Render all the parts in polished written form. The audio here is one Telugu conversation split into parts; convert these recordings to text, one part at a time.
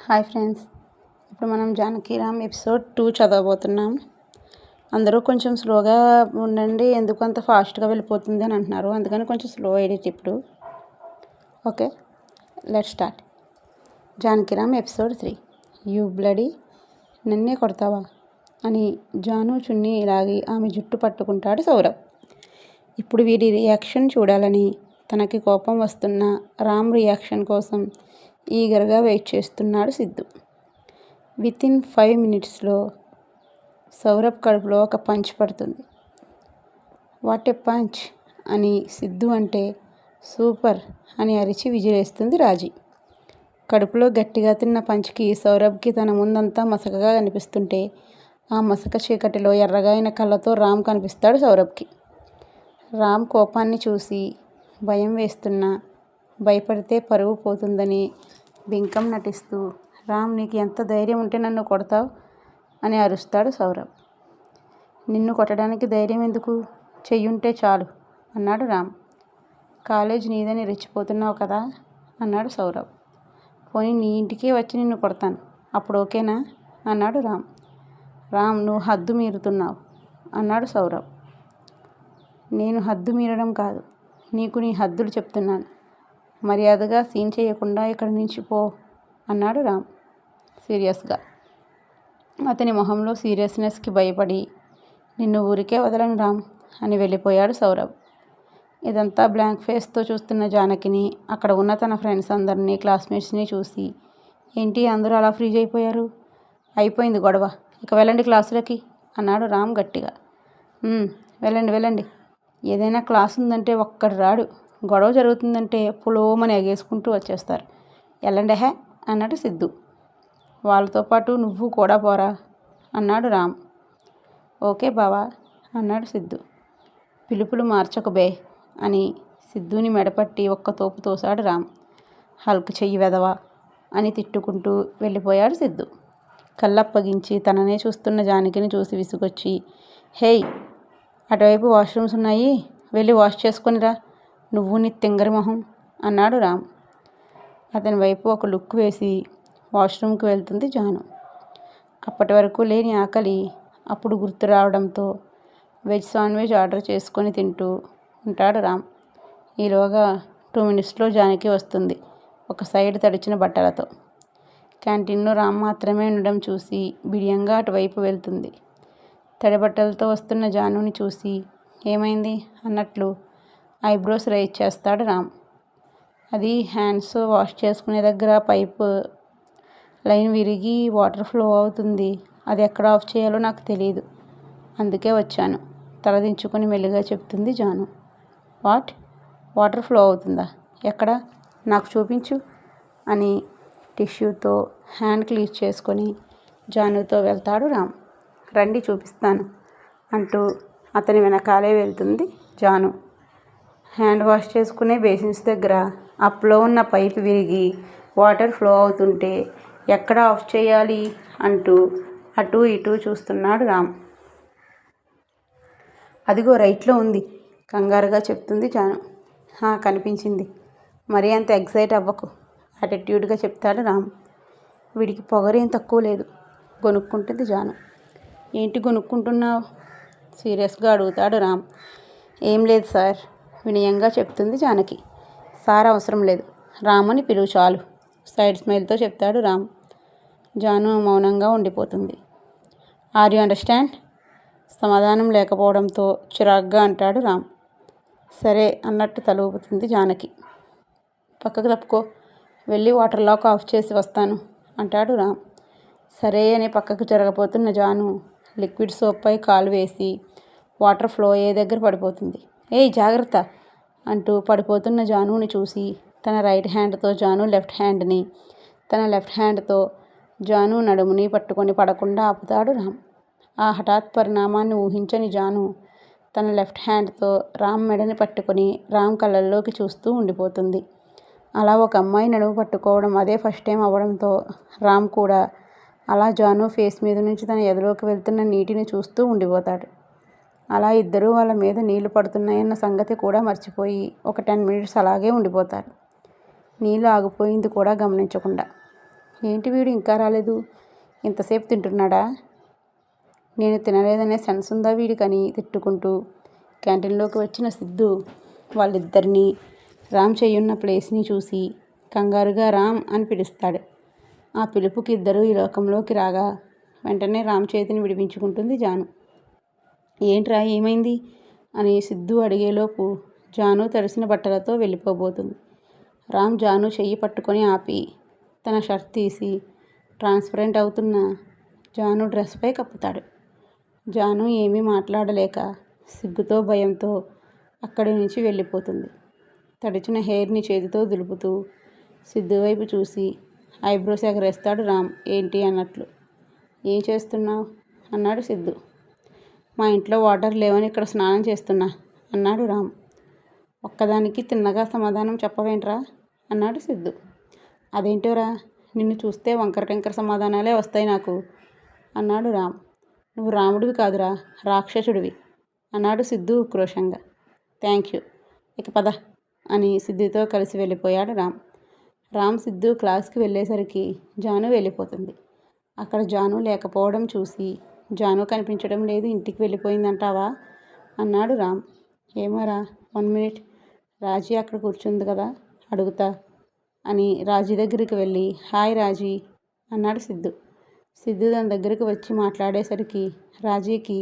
హాయ్ ఫ్రెండ్స్, ఇప్పుడు మనం జానకీరామ్ ఎపిసోడ్ 2 చదవబోతున్నాం. అందరూ కొంచెం స్లోగా ఉండండి, ఎందుకు అంత ఫాస్ట్గా వెళ్ళిపోతుంది అని అంటున్నారు. అందుకని కొంచెం స్లో ఎడిట్ ఇప్పుడు. Okay, let start. Janakiram episode 3. You bloody, నన్నే కొడతావా అని జాను చున్నీ లాగి ఆమె జుట్టు పట్టుకుంటాడు సౌరభ్. ఇప్పుడు వీడి రియాక్షన్ చూడాలని తనకి కోపం వస్తున్న రామ్ రియాక్షన్ కోసం ఈగర్గా వెయిట్ చేస్తున్నాడు సిద్ధు. వితిన్ 5 minutesలో సౌరభ్ కడుపులో ఒక పంచ్ పడుతుంది. వాట్ ఏ పంచ్ అని సిద్ధు అంటే సూపర్ అని అరిచి విజిలేస్తుంది రాజీ. కడుపులో గట్టిగా తిన్న పంచ్కి సౌరభ్కి తన ముందంతా మసకగా కనిపిస్తుంటే ఆ మసక చీకటిలో ఎర్రగా అయిన కళ్ళతో రామ్ కనిపిస్తాడు సౌరభ్కి. రామ్ కోపాన్ని చూసి భయం వేస్తున్నా భయపడితే పరువు పోతుందని బింకం నటిస్తూ, రామ్ నీకు ఎంత ధైర్యం ఉంటే నన్ను కొడతావు అని అరుస్తాడు సౌరభ్. నిన్ను కొట్టడానికి ధైర్యం ఎందుకు, చెయ్యుంటే చాలు అన్నాడు రామ్. కాలేజ్ నీదని రెచ్చిపోతున్నావు కదా అన్నాడు సౌరభ్. పోనీ నీ ఇంటికే వచ్చి నిన్ను కొడతాను, అప్పుడు ఓకేనా అన్నాడు రామ్. రామ్ నువ్వు హద్దు మీరుతున్నావు అన్నాడు సౌరభ్. నేను హద్దు మీరడం కాదు, నీకు నీ హద్దులు చెప్తున్నాను. మర్యాదగా సీన్ చేయకుండా ఇక్కడి నుంచి పో అన్నాడు రామ్ సీరియస్గా. అతని మొహంలో సీరియస్నెస్కి భయపడి నిన్ను ఊరికే వదలను రామ్ అని వెళ్ళిపోయాడు సౌరభ్. ఇదంతా బ్లాంక్ ఫేస్తో చూస్తున్న జానకిని, అక్కడ ఉన్న తన ఫ్రెండ్స్ అందరినీ, క్లాస్మేట్స్ని చూసి ఏంటి అందరూ అలా ఫ్రీజ్ అయిపోయారు, అయిపోయింది గొడవ, ఇక వెళ్ళండి క్లాసులకి అన్నాడు రామ్ గట్టిగా. వెళ్ళండి వెళ్ళండి, ఏదైనా క్లాస్ ఉందంటే ఒక్కడు రాడు, గొడవ జరుగుతుందంటే పులోమని ఎగేసుకుంటూ వచ్చేస్తారు, వెళ్ళండి హే అన్నాడు సిద్ధు. వాళ్ళతో పాటు నువ్వు కూడా పోరా అన్నాడు రామ్. ఓకే బావా అన్నాడు సిద్ధు. పిలుపులు మార్చకు బే అని సిద్ధుని మెడపట్టి ఒక్క తోపు తోసాడు రామ్. హల్క్ చెయ్యి వెదవా అని తిట్టుకుంటూ వెళ్ళిపోయాడు సిద్ధు. కళ్ళప్పగించి తననే చూస్తున్న జానకిని చూసి విసుగొచ్చి, హేయ్ అటువైపు వాష్రూమ్స్ ఉన్నాయి, వెళ్ళి వాష్ చేసుకొనిరా, నువ్వు నీ తింగరి మొహం అన్నాడు రామ్. అతని వైపు ఒక లుక్ వేసి వాష్రూమ్కి వెళ్తుంది జాను. అప్పటి వరకు లేని ఆకలి అప్పుడు గుర్తు రావడంతో వెజ్ శాండ్విచ్ ఆర్డర్ చేసుకొని తింటూ ఉంటాడు రామ్. ఈలోగా 2 minutesలో జానకి వస్తుంది, ఒక సైడ్ తడిచిన బట్టలతో. క్యాంటీన్లో రామ్ మాత్రమే ఉండడం చూసి బిడియంగా అటువైపు వెళ్తుంది. తడి బట్టలతో వస్తున్న జానుని చూసి ఏమైంది అన్నట్లు ఐబ్రోస్ రైజ్ చేస్తాడు రామ్. అది హ్యాండ్స్ వాష్ చేసుకునే దగ్గర పైపు లైన్ విరిగి వాటర్ ఫ్లో అవుతుంది, అది ఎక్కడ ఆఫ్ చేయాలో నాకు తెలియదు, అందుకే వచ్చాను తలదించుకొని మెల్లిగా చెప్తుంది జాను. వాటర్ ఫ్లో అవుతుందా, ఎక్కడ, నాకు చూపించు అని టిష్యూతో హ్యాండ్ క్లీన్ చేసుకొని జానుతో వెళ్తాడు రామ్. రండి చూపిస్తాను అంటూ అతని వెనకాలే వెళ్తుంది జాను. హ్యాండ్ వాష్ చేసుకునే బేసిన్స్ దగ్గర అప్లో ఉన్న పైపు విరిగి వాటర్ ఫ్లో అవుతుంటే ఎక్కడ ఆఫ్ చేయాలి అంటూ అటు ఇటు చూస్తున్నాడు రామ్. అదిగో రైట్లో ఉంది కంగారుగా చెప్తుంది జాను. కనిపించింది, మరీ అంత ఎగ్జైట్ అవ్వకు యాటిట్యూడ్గా చెప్తాడు రామ్. వీడికి పొగరేం తక్కువ లేదు గొనుక్కుంటుంది జాను. ఏంటి గొనుక్కుంటున్నావు సీరియస్గా అడుగుతాడు రామ్. ఏం లేదు సార్ వినయంగా చెప్తుంది జానకి. సార్ అవసరం లేదు, రామ్ అని పిలువు చాలు సైడ్ స్మైల్తో చెప్తాడు రామ్. జాను మౌనంగా ఉండిపోతుంది. ఆర్ యు అండర్స్టాండ్ సమాధానం లేకపోవడంతో చిరాగ్గా అంటాడు రామ్. సరే అన్నట్టు తల ఊపుతుంది జానకి. పక్కకు తప్పుకో, వెళ్ళి వాటర్ లాక్ ఆఫ్ చేసి వస్తాను అంటాడు రామ్. సరే అని పక్కకు జరగబోతున్న జాను లిక్విడ్ సోప్పై కాలు వేసి వాటర్ ఫ్లో అయ్యే దగ్గర పడిపోతుంది. ఏయ్ జాగ్రత్త అంటూ పడిపోతున్న జానుని చూసి తన రైట్ హ్యాండ్తో జాను లెఫ్ట్ హ్యాండ్ని, తన లెఫ్ట్ హ్యాండ్తో జాను నడుముని పట్టుకొని పడకుండా ఆపుతాడు రామ్. ఆ హఠాత్ పరిణామాన్ని ఊహించని జాను తన లెఫ్ట్ హ్యాండ్తో రామ్ మెడని పట్టుకొని రామ్ కళ్ళల్లోకి చూస్తూ ఉండిపోతుంది. అలా ఒక అమ్మాయి నడుము పట్టుకోవడం అదే ఫస్ట్ టైం అవ్వడంతో రామ్ కూడా అలా జాను ఫేస్ మీద నుంచి తన ఎదలోకి వెళ్తున్న నీటిని చూస్తూ ఉండిపోతాడు. అలా ఇద్దరూ వాళ్ళ మీద నీళ్లు పడుతున్నాయన్న సంగతి కూడా మర్చిపోయి ఒక 10 minutes అలాగే ఉండిపోతారు, నీళ్ళు ఆగిపోయింది కూడా గమనించకుండా. ఏంటి వీడు ఇంకా రాలేదు, ఇంతసేపు తింటున్నాడా, నేను తినలేదనే సెన్స్ ఉందా వీడికని తిట్టుకుంటూ క్యాంటీన్లోకి వచ్చిన సిద్ధు వాళ్ళిద్దరినీ రామ్ చెయ్యున్న ప్లేస్ని చూసి కంగారుగా రామ్ అని పిలుస్తాడు. ఆ పిలుపుకి ఇద్దరూ ఈ లోకంలోకి రాగా వెంటనే రామ్ చేతిని విడిపించుకుంటుంది జాను. ఏంట్రా ఏమైంది అని సిద్ధు అడిగేలోపు జాను తడిసిన బట్టలతో వెళ్ళిపోబోతుంది. రామ్ జాను చెయ్యి పట్టుకొని ఆపి తన షర్ట్ తీసి ట్రాన్స్పరెంట్ అవుతున్న జాను డ్రెస్పై కప్పుతాడు. జాను ఏమీ మాట్లాడలేక సిగ్గుతో భయంతో అక్కడి నుంచి వెళ్ళిపోతుంది. తడిచిన హెయిర్ని చేతితో దులుపుతూ సిద్ధు వైపు చూసి ఐబ్రోస్ ఎగరేస్తాడు రామ్ ఏంటి అన్నట్లు. ఏం చేస్తున్నావు అన్నాడు సిద్ధు. మా ఇంట్లో వాటర్ లేవని ఇక్కడ స్నానం చేస్తున్నా అన్నాడు రామ్. ఒక్కదానికి తిన్నగా సమాధానం చెప్పవేంట్రా అన్నాడు సిద్ధు. అదేంటోరా, నిన్ను చూస్తే వంకర టెంకర సమాధానాలే వస్తాయి నాకు అన్నాడు రామ్. నువ్వు రాముడివి కాదురా, రాక్షసుడివి అన్నాడు సిద్ధు ఉక్రోషంగా. థ్యాంక్ యూ, ఇక పద అని సిద్ధుతో కలిసి వెళ్ళిపోయాడు రామ్. రామ్ సిద్ధు క్లాస్కి వెళ్ళేసరికి జాను వెళ్ళిపోతుంది. అక్కడ జాను లేకపోవడం చూసి జాను కనిపించడం లేదు, ఇంటికి వెళ్ళిపోయిందంటావా అన్నాడు రామ్. ఏమోరా, 1 minute, రాజీ అక్కడ కూర్చుంది కదా, అడుగుతా అని రాజీ దగ్గరికి వెళ్ళి హాయ్ రాజీ అన్నాడు సిద్ధు. సిద్ధు దాని దగ్గరికి వచ్చి మాట్లాడేసరికి రాజీకి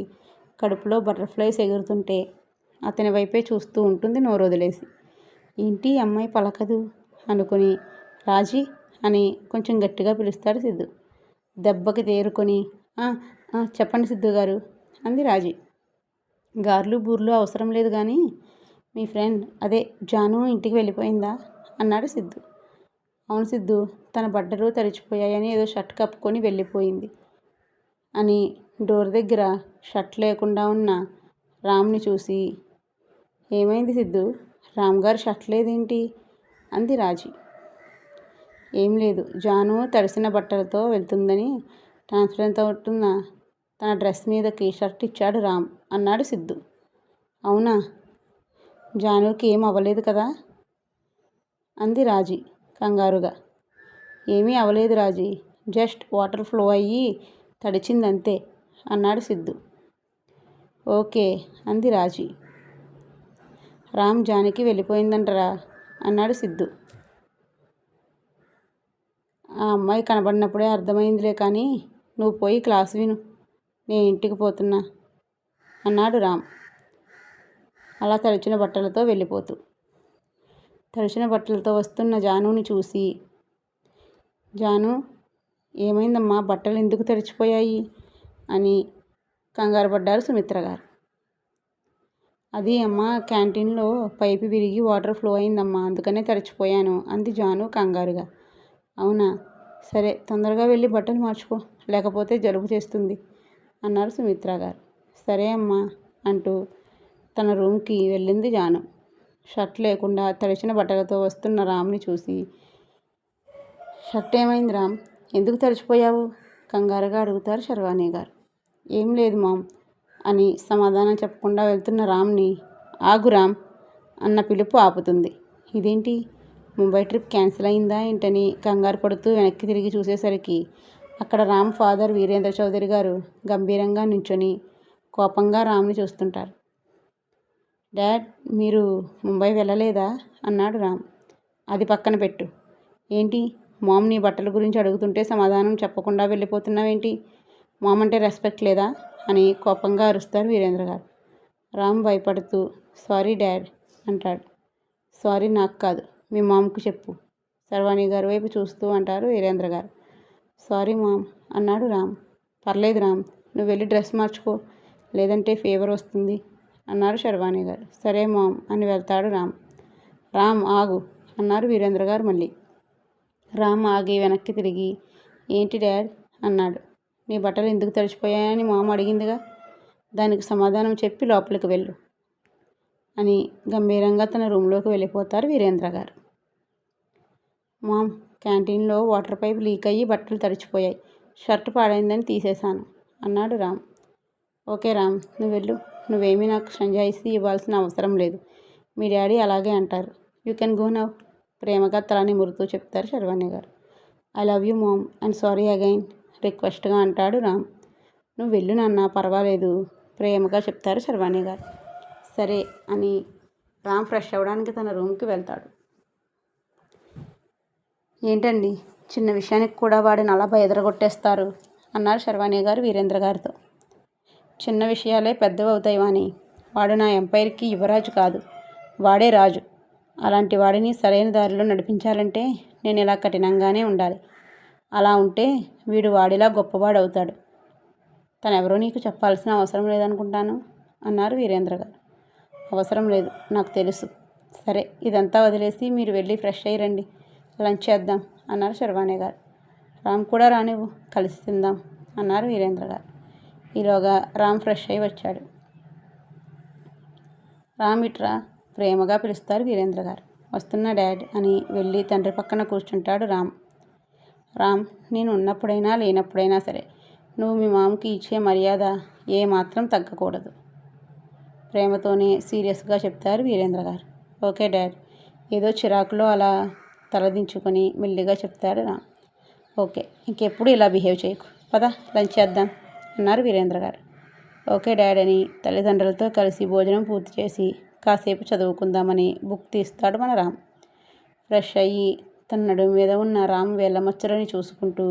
కడుపులో బటర్ఫ్లైస్ ఎగురుతుంటే అతని వైపే చూస్తూ ఉంటుంది నోరొదిలేసి. ఏంటి అమ్మాయి పలకదు అనుకుని రాజీ అని కొంచెం గట్టిగా పిలుస్తాడు సిద్ధు. దెబ్బకి తేరుకొని చెప్పండి సిద్ధు గారు అంది రాజీ. గార్లు బూర్లు అవసరం లేదు కానీ మీ ఫ్రెండ్ అదే జాను ఇంటికి వెళ్ళిపోయిందా అన్నాడు సిద్ధు. అవును సిద్ధు, తన బట్టలు తడిచిపోయాయని ఏదో షర్ట్ కప్పుకొని వెళ్ళిపోయింది అని డోర్ దగ్గర షర్ట్ లేకుండా ఉన్న రామ్ని చూసి ఏమైంది సిద్ధు, రామ్ గారు షర్ట్ లేదేంటి అంది రాజీ. ఏం లేదు, జాను తడిసిన బట్టలతో వెళ్తుందని ట్రాన్స్పరెంట్ అవుతున్న తన డ్రెస్ మీదకి షర్ట్ ఇచ్చాడు రామ్ అన్నాడు సిద్ధు. అవునా, జానుకి ఏం అవ్వలేదు కదా అంది రాజీ కంగారుగా. ఏమీ అవ్వలేదు రాజీ, జస్ట్ వాటర్ ఫ్లో అయ్యి తడిచిందంతే అన్నాడు సిద్ధు. ఓకే అంది రాజీ. రామ్ జానకి వెళ్ళిపోయిందంటరా అన్నాడు సిద్ధు. ఆ అమ్మాయి కనబడినప్పుడే అర్థమైందిలే కానీ నువ్వు పోయి క్లాస్ విను, నేను ఇంటికి పోతున్నా అన్నాడు రామ్ అలా తడిచిన బట్టలతో వెళ్ళిపోతూ. తడిచిన బట్టలతో వస్తున్న జానుని చూసి జాను ఏమైందమ్మా, బట్టలు ఎందుకు తడిచిపోయాయి అని కంగారు పడ్డారు సుమిత్ర గారు. అది అమ్మ, క్యాంటీన్లో పైపు విరిగి వాటర్ ఫ్లో అయిందమ్మా, అందుకనే తడిచిపోయాను అంది జాను కంగారుగా. అవునా, సరే తొందరగా వెళ్ళి బట్టలు మార్చుకో, లేకపోతే జలుబు చేస్తుంది అన్నారు సుమిత్ర గారు. సరే అమ్మా అంటూ తన రూమ్కి వెళ్ళింది జాను. షర్ట్ లేకుండా తడిచిన బట్టలతో వస్తున్న రామ్ని చూసి షర్ట్ ఏమైంది రామ్, ఎందుకు తడిచిపోయావు కంగారుగా అడుగుతారు శర్వాణి గారు. ఏం లేదు మామ్ అని సమాధానం చెప్పకుండా వెళ్తున్న రామ్ని ఆగు రామ్ అన్న పిలుపు ఆపుతుంది. ఇదేంటి, ముంబై ట్రిప్ క్యాన్సిల్ అయిందా ఏంటని కంగారు పడుతూ వెనక్కి తిరిగి చూసేసరికి అక్కడ రామ్ ఫాదర్ వీరేంద్ర చౌదరి గారు గంభీరంగా నించొని కోపంగా రామ్ని చూస్తుంటారు. డాడ్, మీరు ముంబై వెళ్ళలేదా అన్నాడు రామ్. అది పక్కన పెట్టు, ఏంటి మామ్ నీ బట్టల గురించి అడుగుతుంటే సమాధానం చెప్పకుండా వెళ్ళిపోతున్నావేంటి, మామ్ అంటే రెస్పెక్ట్ లేదా అని కోపంగా అరుస్తారు వీరేంద్ర గారు. రామ్ భయపడుతూ సారీ డాడ్ అంటాడు. సారీ నాకు కాదు, మీ మామ్కు చెప్పు శర్వాణి గారి వైపు చూస్తూ అంటారు వీరేంద్ర గారు. సారీ మామ్ అన్నాడు రామ్. పర్లేదు రామ్, నువ్వు వెళ్ళి డ్రెస్ మార్చుకో, లేదంటే ఫీవర్ వస్తుంది అన్నారు శర్వాణి గారు. సరే మామ్ అని వెళ్తాడు రామ్. రామ్ ఆగు అన్నారు వీరేంద్ర గారు మళ్ళీ. రామ్ ఆగి వెనక్కి తిరిగి ఏంటి డాడ్ అన్నాడు. నీ బట్టలు ఎందుకు తడిచిపోయాయని మామ అడిగిందిగా, దానికి సమాధానం చెప్పి లోపలికి వెళ్ళు అని గంభీరంగా తన రూమ్లోకి వెళ్ళిపోతారు వీరేంద్ర గారు. మామ్, క్యాంటీన్లో వాటర్ పైప్ లీక్ అయ్యి బట్టలు తడిచిపోయాయి, షర్ట్ పాడైందని తీసేశాను అన్నాడు రామ్. ఓకే రామ్, నువ్వు వెళ్ళు, నువ్వేమీ నాకు సంజాయిషీ ఇవ్వాల్సిన అవసరం లేదు, మీ డాడీ అలాగే అంటారు, యూ కెన్ గో నౌ ప్రేమగా తల నిమురుతూ చెప్తారు శర్వాణి గారు. I love you mom and sorry again రిక్వెస్ట్గా అంటాడు రామ్. నువ్వు వెళ్ళు నాన్న, పర్వాలేదు ప్రేమగా చెప్తారు శర్వాణి గారు. సరే అని రామ్ ఫ్రెష్ అవ్వడానికి తన రూమ్కి వెళ్తాడు. ఏంటండి, చిన్న విషయానికి కూడా వాడిని అలా ఎదరగొట్టేస్తారు అన్నారు శర్వాణి గారు వీరేంద్ర గారితో. చిన్న విషయాలే పెద్దవి అవుతాయి వాణి. వాడు నా ఎంపైర్కి యువరాజు కాదు, వాడే రాజు. అలాంటి వాడిని సరైన దారిలో నడిపించాలంటే నేను ఇలా కఠినంగానే ఉండాలి. అలా ఉంటే వీడు వాడిలా గొప్పవాడు అవుతాడు. తనెవరో నీకు చెప్పాల్సిన అవసరం లేదనుకుంటాను అన్నారు వీరేంద్ర గారు. అవసరం లేదు, నాకు తెలుసు. సరే, ఇదంతా వదిలేసి మీరు వెళ్ళి ఫ్రెష్ అయ్యి రండి, లంచ్ చేద్దాం అన్నారు శర్వాణి గారు. రామ్ కూడా రానివ్వు, కలిసి తిందాం అన్నారు వీరేంద్ర గారు. ఈలోగా రామ్ ఫ్రెష్ అయ్యి వచ్చాడు. రామ్ ఇట్రా ప్రేమగా పిలుస్తారు వీరేంద్ర గారు. వస్తున్నా డాడ్ అని వెళ్ళి తండ్రి పక్కన కూర్చుంటాడు రామ్. రామ్, నేను ఉన్నప్పుడైనా లేనప్పుడైనా సరే నువ్వు మీ మామకి ఇచ్చే మర్యాద ఏమాత్రం తగ్గకూడదు, ప్రేమతోనే సీరియస్గా చెప్తారు వీరేంద్ర గారు. ఓకే డాడ్, ఏదో చిరాకులో అలా తలదించుకొని మెల్లిగా చెప్తాడు రామ్. ఓకే, ఇంకెప్పుడు ఇలా బిహేవ్ చేయకు, పద లంచ్ చేద్దాం అన్నారు వీరేంద్ర గారు. ఓకే డాడ్ అని తల్లిదండ్రులతో కలిసి భోజనం పూర్తి చేసి కాసేపు చదువుకుందామని బుక్ తీస్తాడు మన రామ్. ఫ్రెష్ అయ్యి తన నడుము మీద ఉన్న రామ్ వేళ్ళ మచ్చలని చూసుకుంటూ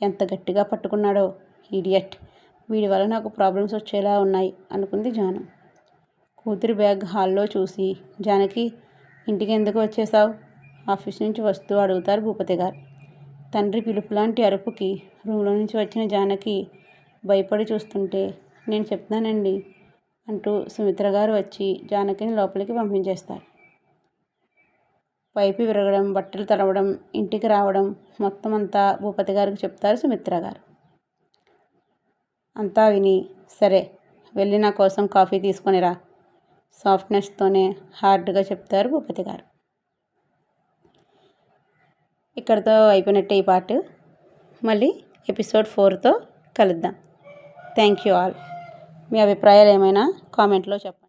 ఎంత గట్టిగా పట్టుకున్నాడో, ఇడియట్, వీడి వల్ల నాకు ప్రాబ్లమ్స్ వచ్చేలా ఉన్నాయి అనుకుంది జాను. కూతురి బ్యాగ్ హాల్లో చూసి, జానకి ఇంటికి ఎందుకు వచ్చేసావు, ఆఫీస్ నుంచి వస్తూ అడుగుతారు భూపతి గారు. తండ్రి పిలుపు లాంటి అరుపుకి రూమ్లో నుంచి వచ్చిన జానకి భయపడి చూస్తుంటే, నేను చెప్తానండి అంటూ సుమిత్ర గారు వచ్చి జానకిని లోపలికి పంపించేస్తారు. పైపు విరగడం, బట్టలు తడవడం, ఇంటికి రావడం మొత్తం అంతా భూపతి గారికి చెప్తారు సుమిత్ర గారు. అంతా విని, సరే వెళ్ళి నా కోసం కాఫీ తీసుకొనిరా, సాఫ్ట్నెస్తోనే హార్డ్గా చెప్తారు భూపతి గారు. ఇక్కడితో అయిపోయినట్టే ఈ పార్ట్. మళ్ళీ ఎపిసోడ్ 4తో కలుద్దాం. Thank you all. మీ అభిప్రాయాలు ఏమైనా కామెంట్లో చెప్పండి.